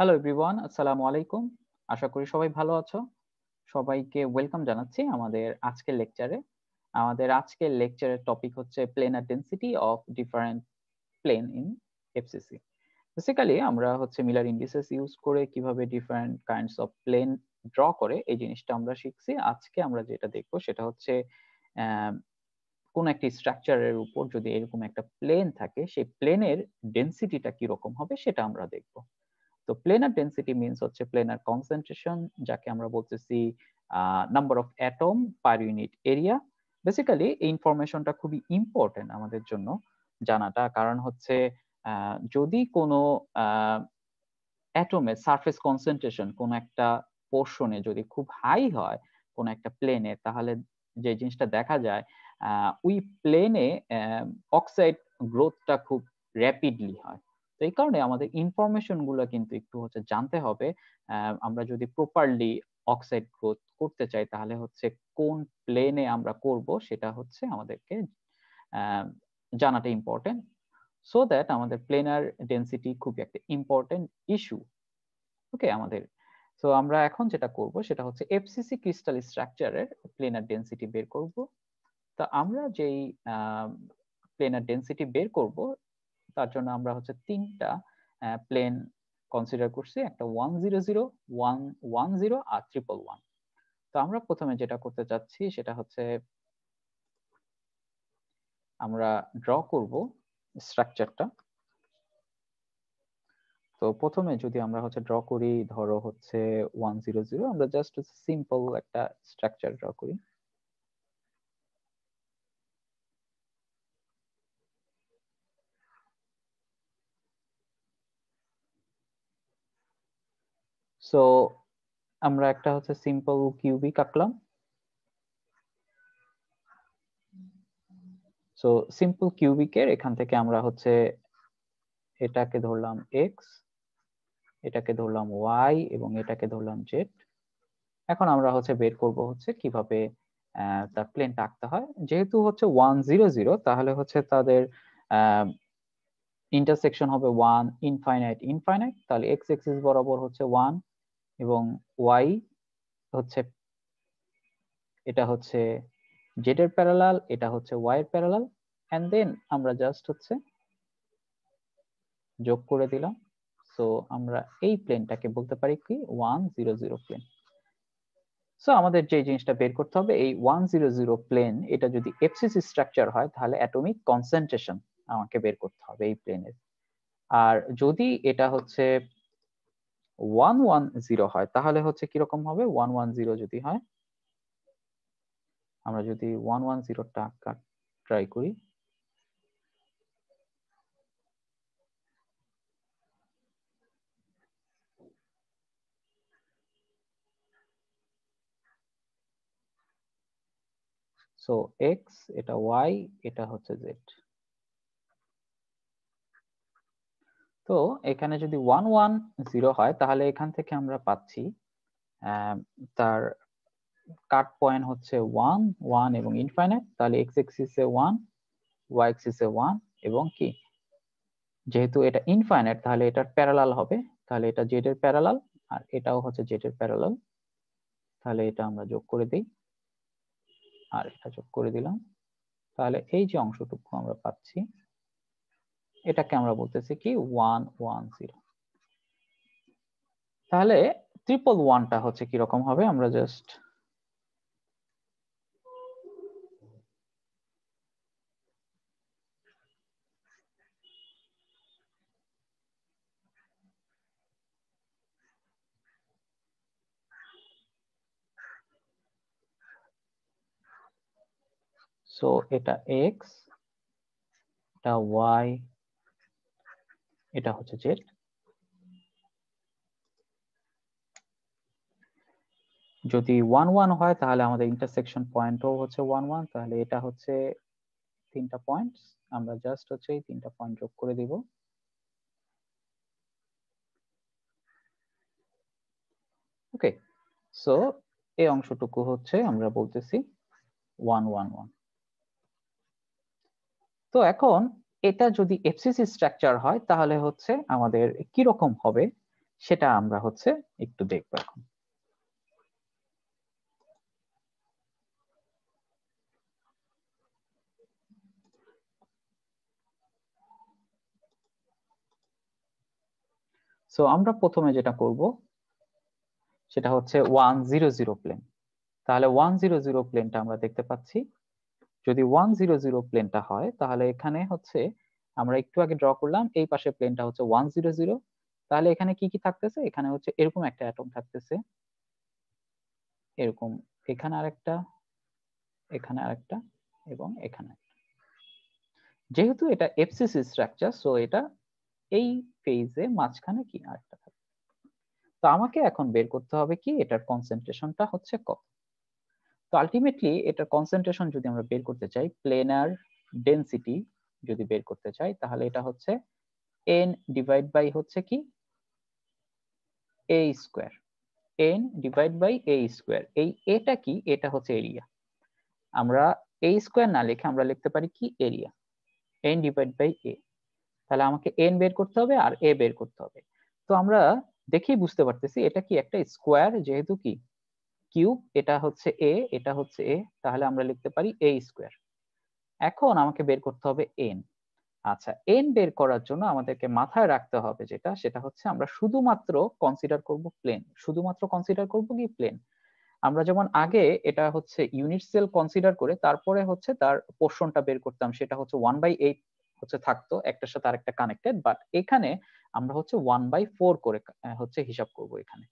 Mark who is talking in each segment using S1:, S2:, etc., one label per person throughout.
S1: Hello everyone, আসসালামু আলাইকুম। আশা করি সবাই ভালো আছো। সবাইকে ওয়েলকাম জানাচ্ছি আমাদের আজকের লেকচারে। আমাদের আজকের লেকচারের টপিক হচ্ছে planar density of different plane in FCC. Basically আমরা হচ্ছে মিলার ইন্ডিসেস ইউজ করে কিভাবে different kinds of plane draw করে এই জিনিসটা আমরা শিখছি। আজকে আমরা যেটা দেখবো সেটা হচ্ছে কোন একটি স্ট্রাকচারের উপর যদি এরকম একটা প্লেন থাকে সেই প্লেনের ডেনসিটিটা কিরকম হবে সেটা আমরা দেখবো। তো প্লেনার ডেনসিটি মিন্স হচ্ছে প্লেনার কনসেন্ট্রেশন, যাকে আমরা বলতেছি number of atom per unit area. Basically এই ইনফরমেশনটা খুবই ইম্পর্টেন্ট আমাদের জন্য জানাটা, কারণ হচ্ছে যদি কোনো অ্যাটমের সারফেস কনসেন্ট্রেশন কোন একটা পোর্শনে যদি খুব হাই হয় কোন একটা প্লেনে, তাহলে যে জিনিসটা দেখা যায় ওই প্লেনে অক্সাইড গ্রোথটা খুব র্যাপিডলি হয়। তো এই কারণে আমাদের ইনফরমেশন গুলো কিন্তু একটু হচ্ছে জানতে হবে। আমরা যদি প্রপারলি অক্সাইড গ্রোথ করতে চাই তাহলে হচ্ছে কোন প্লেনে আমরা করব সেটা হচ্ছে আমাদেরকে জানাটা ইম্পর্টেন্ট, সো দ্যাট আমাদের প্লেনার ডেনসিটি খুব একটা ইম্পর্টেন্ট ইস্যু। ওকে আমাদের, তো আমরা এখন যেটা করব সেটা হচ্ছে এফসিসি ক্রিস্টাল স্ট্রাকচারের প্লেনার ডেনসিটি বের করব। তো আমরা যেই প্লেনার ডেনসিটি বের করব তার জন্য আমরা হচ্ছে তিনটা প্লেন কনসিডার করছি, একটা 100, 110 আর 111। তো আমরা প্রথমে যেটা করতে চাচ্ছি সেটা হচ্ছে আমরা ড্র করব স্ট্রাকচারটা। তো প্রথমে যদি আমরা হচ্ছে ড্র করি, ধরো হচ্ছে 100, আমরা জাস্ট সিম্পল একটা স্ট্রাকচার ড্র করি। সো আমরা একটা হচ্ছে সিম্পল কিউবিক আঁকলাম। সো সিম্পল কিউবিকের এখান থেকে আমরা হচ্ছে এটাকে ধরলাম এক্স, এটাকে ধরলাম ওয়াই এবং এটাকে ধরলাম জেড। এখন আমরা হচ্ছে বের করব হচ্ছে কিভাবে তার প্লেনটা আঁকতে হয়। যেহেতু হচ্ছে 100, তাহলে হচ্ছে তাদের ইন্টারসেকশন হবে 1 ইনফাইনাইট ইনফাইনাইট, তাহলে এক্স এক্সিস বরাবর হচ্ছে 1 এবং ওয়াই হচ্ছে এটা হচ্ছে জেড এর প্যারালাল, এটা হচ্ছে ওয়াই এর প্যারালাল, এন্ড দেন আমরা জাস্ট হচ্ছে যোগ করে দিলাম। সো আমরা এই প্লেনটাকে বলতে পারি কি 100 প্লেন। সো আমাদের যে জিনিসটা বের করতে হবে, এই 100 প্লেন এটা যদি এফসিসি স্ট্রাকচার হয় তাহলে অ্যাটমিক কনসেন্ট্রেশন আমাকে বের করতে হবে এই প্লেনের। আর যদি এটা হচ্ছে 110 হয় তাহলে হচ্ছে কিরকম হবে, 110 যদি হয়, আমরা যদি 110টা ট্রাই করি, সো এক্স, এটা ওয়াই, এটা হচ্ছে জেড। তো এখানে যদি 110 হয় তাহলে এখান থেকে আমরা পাচ্ছি তার কাট পয়েন্ট হচ্ছে 1 1 এবং ইনফাইনাইট, তাহলে এক্স এক্সিসে 1, ওয়াই এক্সিসে 1 এবং কি, যেহেতু এটা ইনফাইনাইট তাহলে এটার প্যারালাল হবে, তাহলে এটা জেড এর প্যারালাল আর এটাও হচ্ছে জেড এর প্যারালাল। তাহলে এটা আমরা যোগ করে দিই আর এটা যোগ করে দিলাম, তাহলে এই যে অংশটুকু আমরা পাচ্ছি এটাকে আমরা বলতেছি কি 110। তাহলে 111টা হচ্ছে কিরকম হবে, আমরা জাস্ট সো এটা এক্স, এটা ওয়াই, এটা হচ্ছে জেড। যদি 1 1 হয় তাহলে আমাদের ইন্টারসেকশন পয়েন্টও হচ্ছে 1 1, তাহলে এটা হচ্ছে তিনটা পয়েন্ট, আমরা জাস্ট হচ্ছে এই তিনটা পয়েন্ট যোগ করে দিব। ওকে, সো এই অংশটুকু হচ্ছে আমরা বলতেছি 111। তো এখন এটা যদি এফসিসি স্ট্রাকচার হয় তাহলে হচ্ছে আমাদের কি রকম হবে সেটা আমরা হচ্ছে একটু দেখবো এখন। সো আমরা প্রথমে যেটা করব সেটা হচ্ছে 100 প্লেন। তাহলে 100 প্লেনটা আমরা দেখতে পাচ্ছি। যদি 100 প্লেনটা হয় তাহলে এখানে হচ্ছে আমরা একটু আগে ড্র করলাম, এই পাশে প্লেনটা হচ্ছে 100। তাহলে এখানে কি কি থাকতেছে, এখানে হচ্ছে এরকম একটা অ্যাটম থাকতেছে, এরকম, এখানে আরেকটা, এখানে আরেকটা, এবং এখানে। যেহেতু এটা এফসিসি স্ট্রাকচার, সো এটা এই ফেজে মাঝখানে কি আরেকটা থাকবে। তো আমাকে এখন বের করতে হবে কি এটার কনসেন্ট্রেশনটা হচ্ছে কত। তো আলটিমেটলি এটার কনসেন্ট্রেশন যদি আমরা বের করতে চাই, প্লেনার ডেনসিটি যদি বের করতে চাই, তাহলে এটা হচ্ছে n ডিভাইড বাই হচ্ছে কি a square, n divide by a square. এই এটা কি, এটা হচ্ছে এরিয়া। আমরা a স্কয়ার না লিখে আমরা লিখতে পারি কি area, n divide by a। তাহলে আমাকে n বের করতে হবে আর a বের করতে হবে। তো আমরা দেখেই বুঝতে পারতেছি এটা কি একটা স্কয়ার, যেহেতু কি কিউব, এটা হচ্ছে a, এটা হচ্ছে a, তাহলে আমরা লিখতে পারি a স্কয়ার। এখন আমাকে বের করতে হবে n। আচ্ছা, n বের করার জন্য আমাদেরকে মাথায় রাখতে হবে যেটা, সেটা হচ্ছে আমরা শুধুমাত্র কনসিডার করব প্লেন, শুধুমাত্র কনসিডার করব কি প্লেন। আমরা যেমন আগে এটা হচ্ছে ইউনিট সেল কনসিডার করে তারপরে হচ্ছে তার পোর্শনটা বের করতাম, সেটা হচ্ছে 1/8 হচ্ছে থাকতো একটার সাথে আরেকটা কানেক্টেড, বাট এখানে আমরা হচ্ছে 1/4 করে হচ্ছে হিসাব করব এখানে।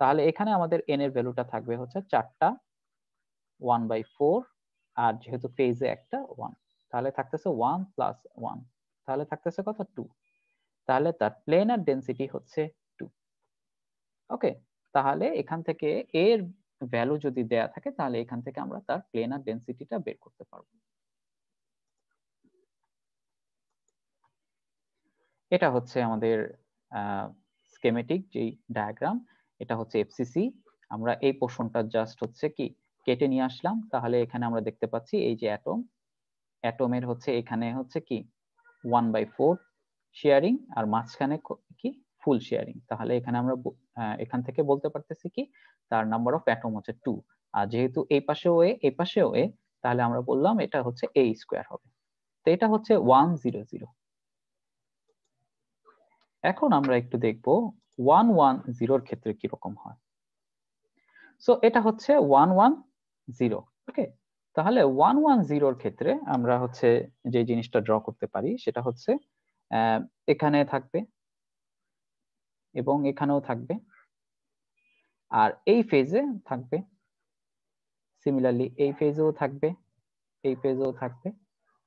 S1: তাহলে এখানে আমাদের n এর ভ্যালুটা থাকবে হচ্ছে 4টা 1/4, আর যেহেতু ফেজে একটা 1, তাহলে থাকতেছে 1 প্লাস 1, তাহলে থাকতেছে কত 2। তাহলে তার প্লেনার ডেনসিটি হচ্ছে 2। ওকে, তাহলে এখান থেকে এর ভ্যালু যদি দেয়া থাকে তাহলে এখান থেকে আমরা তার প্লেনার ডেনসিটিটা বের করতে পারবো। এটা হচ্ছে আমাদের স্কেমেটিক যে ডায়াগ্রাম, এটা হচ্ছে এফসিসি। আমরা এই পোর্শনটা জাস্ট হচ্ছে কি কেটে নিয়ে আসলাম। তাহলে এখানে আমরা দেখতে পাচ্ছি এই যে অ্যাটম, অ্যাটমের হচ্ছে এখানে হচ্ছে কি 1/4 শেয়ারিং, আর মাঝখানে কি ফুল শেয়ারিং। তাহলে এখানে আমরা এখান থেকে বলতে পারতেছি কি তার নাম্বার অফ অ্যাটম হচ্ছে 2। আর যেহেতু এই পাশেও এ এই পাশেও এ, তাহলে আমরা বললাম এটা হচ্ছে a স্কয়ার হবে। তো এটা হচ্ছে 100। এখন আমরা একটু দেখব 110 ক্ষেত্রে কি রকম হয়। সো এটা হচ্ছে 110। ওকে, তাহলে 110 ক্ষেত্রে আমরা হচ্ছে যে জিনিসটা ড্র করতে পারি সেটা হচ্ছে এখানে থাকবে এবং এখানেও থাকবে, আর এই ফেজে থাকবে, সিমিলারলি এই ফেজেও থাকবে, এই ফেজেও থাকবে,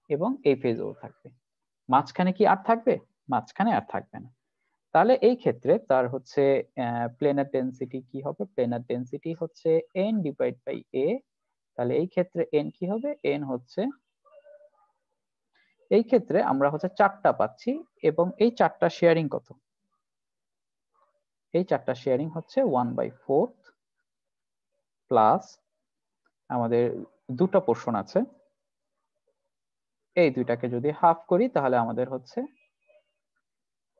S1: এবং এই ফেজেও থাকবে। মাঝখানে কি আর থাকবে? মাঝখানে আর থাকবে না। তাহলে এই ক্ষেত্রে তার হচ্ছে প্লেনার ডেনসিটি কি হবে? প্লেনার ডেনসিটি হচ্ছে n ডিভাইড বাই a। তাহলে এই ক্ষেত্রে n কি হবে? n হচ্ছে, এই ক্ষেত্রে আমরা হচ্ছে 4টা পাচ্ছি, এবং এই 4টা শেয়ারিং কত? এই 4টা শেয়ারিং হচ্ছে 1/4 প্লাস আমাদের দুটো পোর্শন আছে, এই দুইটাকে যদি হাফ করি তাহলে আমাদের হচ্ছে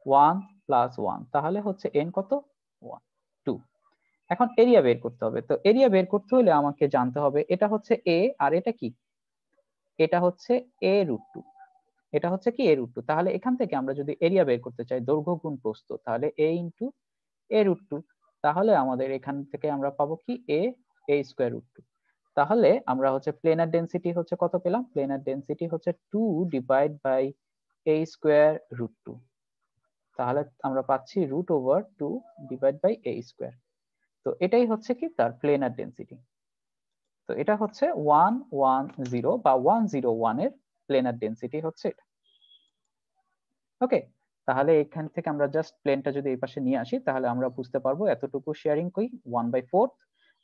S1: 1 প্লাস 1, তাহলে হচ্ছে n কত 1 2। এখন এরিয়া বের করতে হবে। তো এরিয়া বের করতে হলে আমাকে জানতে হবে এটা হচ্ছে a আর এটা কি, এটা হচ্ছে a√2, এটা হচ্ছে কি a√2। তাহলে এখান থেকে আমরা যদি এরিয়া বের করতে চাই দৈর্ঘ্য গুণ প্রস্থ, তাহলে a ইনটু a√2। তাহলে আমাদের এখান থেকে আমরা পাবো কি a স্কয়ার√2। তাহলে আমরা হচ্ছে প্লেনার ডেনসিটি হচ্ছে কত পেলাম? প্লেনার ডেনসিটি হচ্ছে 2 ডিভাইড বাই a স্কয়ার√2। তাহলে আমরা পাচ্ছি √2 ডিভাইড বাই a স্কয়ার। তো এটাই হচ্ছে কি তার প্লেনার ডেনসিটি। তো এটা হচ্ছে 110 বা 101 এর প্লেনার ডেনসিটি হচ্ছে এটা। ওকে, তাহলে এখান থেকে আমরা জাস্ট প্লেনটা যদি এই পাশে নিয়ে আসি তাহলে আমরা বুঝতে পারবো এতটুকু শেয়ারিং কই 1/4,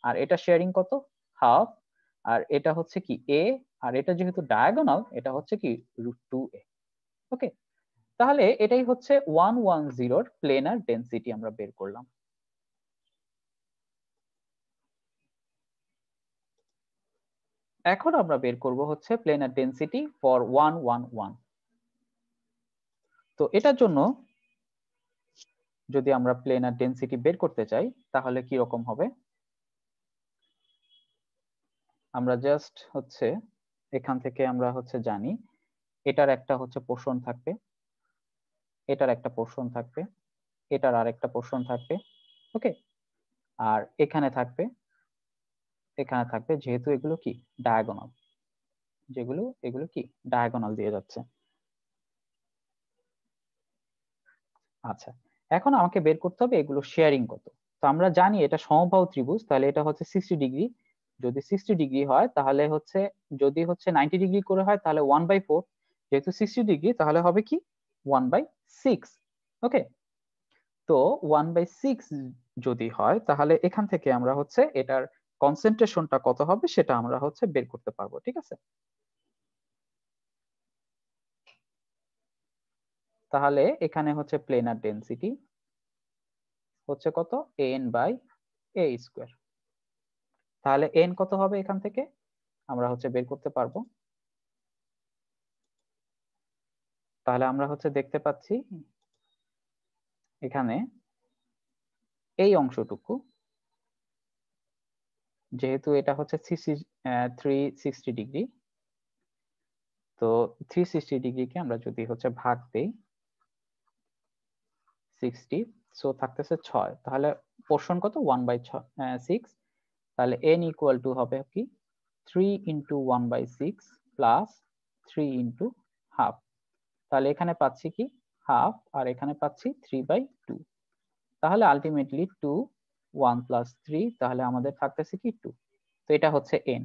S1: আর এটা শেয়ারিং কত হাফ, আর এটা হচ্ছে কি a, আর এটা যেহেতু ডায়াগোনাল এটা হচ্ছে কি √2a। ওকে, তাহলে এটাই হচ্ছে 110 এর প্লেনার ডেনসিটি আমরা বের করলাম। এখন আমরা বের করব হচ্ছে প্লেনার ডেনসিটি ফর 111। তো এটার জন্য যদি আমরা প্লেনার ডেনসিটি বের করতে চাই তাহলে কি রকম হবে? আমরা জাস্ট হচ্ছে এখান থেকে আমরা হচ্ছে জানি এটার একটা হচ্ছে পোর্শন থাকবে, এটার একটা পোর্শন থাকবে, এটার আরেকটা পোর্শন থাকবে, ওকে। আর এখানে থাকবে, এখানে থাকবে, যেহেতু এগুলো কি ডায়াগোনাল, এগুলো কি ডায়াগোনাল দিয়ে যাচ্ছে। আচ্ছা, এখন আমাকে বের করতে হবে এগুলো শেয়ারিং কত। তো আমরা জানি এটা সমবাহু ত্রিভুজ, তাহলে এটা হচ্ছে 60 ডিগ্রি। যদি 60 ডিগ্রি হয় তাহলে হচ্ছে, যদি হচ্ছে 90 ডিগ্রি করে হয় তাহলে 1/4, যেহেতু 60 ডিগ্রি তাহলে হবে কি 1/6, ওকে। তো 1/6 যদি হয় তাহলে এখান থেকে আমরা হচ্ছে এটার কনসেন্ট্রেশনটা কত হবে সেটা আমরা হচ্ছে বের করতে পারবো, ঠিক আছে। তাহলে এখানে হচ্ছে প্লেনার ডেনসিটি হচ্ছে কত, n/a²। তাহলে n কত হবে এখান থেকে আমরা হচ্ছে বের করতে পারবো। তাহলে আমরা হচ্ছে দেখতে পাচ্ছি এখানে এই অংশটুকু, যেহেতু এটা হচ্ছে 360 ডিগ্রি, তো 360 ডিগ্রিকে আমরা যদি হচ্ছে ভাগ দেই 60, সো থাকতেছে 6, তাহলে পোর্শন কত 1/6। তাহলে n ইকুয়াল টু হবে কি 3 ইন্টু 1/6 প্লাস 3 ইন্টু হাফ। তাহলে এখানে পাচ্ছি কি হাফ, আর এখানে পাচ্ছি 3/2। তাহলে আলটিমেটলি 2, 1 প্লাস 3, তাহলে আমাদের থাকতেছে কি 2। তো এটা হচ্ছে n।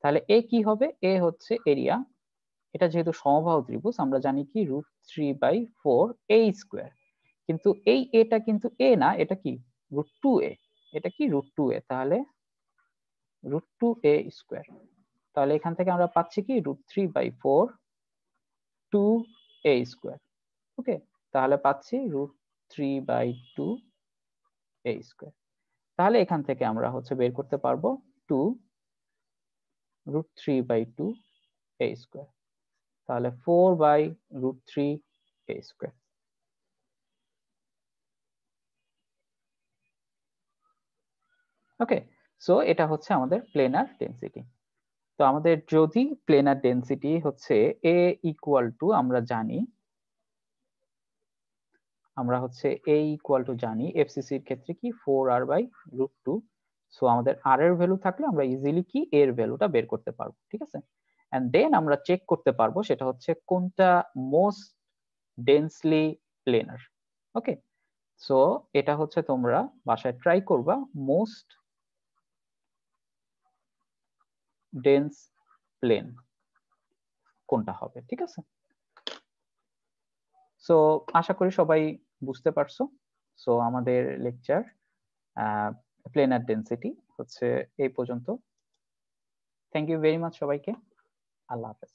S1: তাহলে এ কি হবে, এ হচ্ছে এরিয়া। এটা যেহেতু সমবাহু ত্রিভুজ আমরা জানি কি √3/4a², কিন্তু এই এটা কিন্তু এ না, এটা কি √2a, এটা কি √2a, তাহলে √2a²। তাহলে এখান থেকে আমরা পাচ্ছি কি √3/4 2a², ওকে। তাহলে পাচ্ছি √3/2a²। তাহলে এখান থেকে আমরা হচ্ছে বের করতে পারবো 2 √3/2a², তাহলে 4/√3a²। ওকে, সো এটা হচ্ছে আমাদের প্লেনার ডেনসিটি। তো আমাদের যদি প্লেনার ডেনসিটি হচ্ছে a ইকুয়াল টু, আমরা হচ্ছে a ইকুয়াল টু জানি এফসিসি এর ক্ষেত্রে কি 4r/√2। সো আমাদের r এর ভ্যালু থাকলে আমরা ইজিলি কি এর ভ্যালুটা বের করতে পারবো, ঠিক আছে। এন্ড দেন আমরা চেক করতে পারবো সেটা হচ্ছে কোনটা মোস্ট ডেন্সলি প্লেনার, ওকে। সো এটা হচ্ছে তোমরা বাসায় ট্রাই করবা মোস্ট ডেন্স প্লেন কোনটা হবে, ঠিক আছে। সো আশা করি সবাই বুঝতে পারছো। সো আমাদের লেকচার প্লেনার ডেনসিটি হচ্ছে এই পর্যন্ত। থ্যাংক ইউ ভেরি মাচ সবাইকে। আল্লাহ হাফেজ।